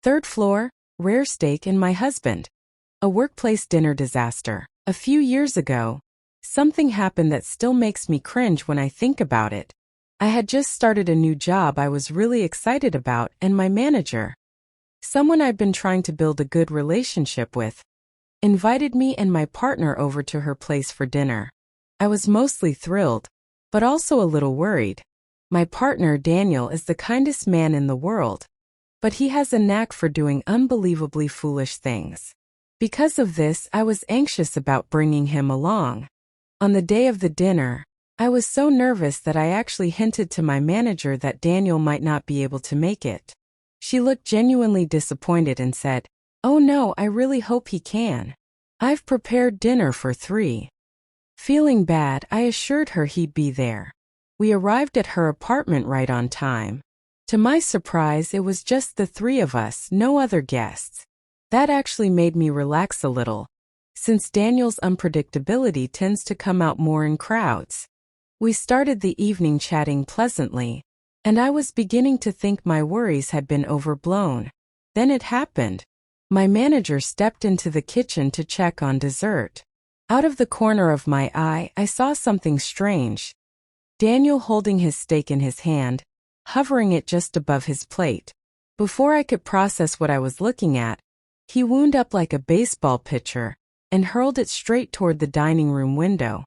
Third floor, rare steak and my husband. A workplace dinner disaster. A few years ago, something happened that still makes me cringe when I think about it. I had just started a new job I was really excited about, and my manager, someone I'd been trying to build a good relationship with, invited me and my partner over to her place for dinner. I was mostly thrilled, but also a little worried. My partner, Daniel, is the kindest man in the world, but he has a knack for doing unbelievably foolish things. Because of this, I was anxious about bringing him along. On the day of the dinner, I was so nervous that I actually hinted to my manager that Daniel might not be able to make it. She looked genuinely disappointed and said, "Oh no, I really hope he can. I've prepared dinner for 3." Feeling bad, I assured her he'd be there. We arrived at her apartment right on time. To my surprise, it was just the 3 of us, no other guests. That actually made me relax a little, since Daniel's unpredictability tends to come out more in crowds. We started the evening chatting pleasantly, and I was beginning to think my worries had been overblown. Then it happened. My manager stepped into the kitchen to check on dessert. Out of the corner of my eye, I saw something strange. Daniel holding his steak in his hand, hovering it just above his plate. Before I could process what I was looking at, he wound up like a baseball pitcher and hurled it straight toward the dining room window.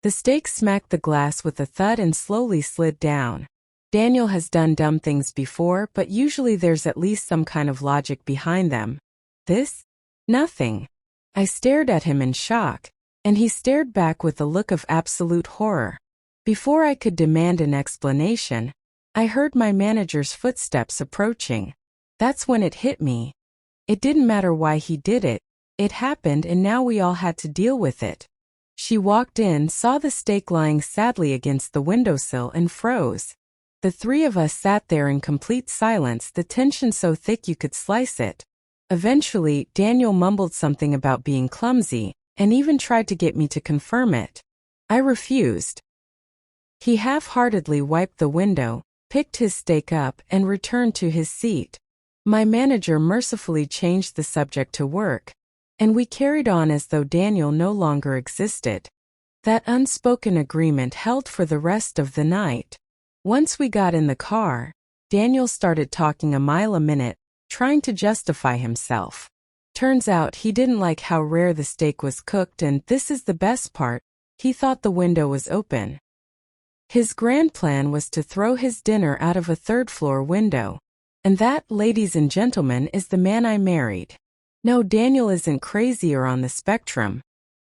The steak smacked the glass with a thud and slowly slid down. Daniel has done dumb things before, but usually there's at least some kind of logic behind them. This? Nothing. I stared at him in shock, and he stared back with a look of absolute horror. Before I could demand an explanation, I heard my manager's footsteps approaching. That's when it hit me. It didn't matter why he did it. It happened, and now we all had to deal with it. She walked in, saw the steak lying sadly against the windowsill, and froze. The 3 of us sat there in complete silence, the tension so thick you could slice it. Eventually, Daniel mumbled something about being clumsy, and even tried to get me to confirm it. I refused. He half-heartedly wiped the window, picked his steak up, and returned to his seat. My manager mercifully changed the subject to work, and we carried on as though Daniel no longer existed. That unspoken agreement held for the rest of the night. Once we got in the car, Daniel started talking a mile a minute, trying to justify himself. Turns out he didn't like how rare the steak was cooked, and this is the best part, he thought the window was open. His grand plan was to throw his dinner out of a third-floor window. And that, ladies and gentlemen, is the man I married. No, Daniel isn't crazy or on the spectrum.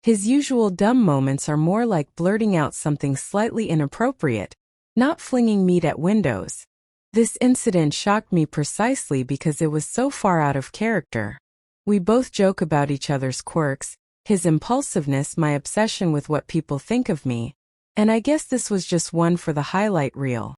His usual dumb moments are more like blurting out something slightly inappropriate, not flinging meat at windows. This incident shocked me precisely because it was so far out of character. We both joke about each other's quirks, his impulsiveness, my obsession with what people think of me, and I guess this was just one for the highlight reel.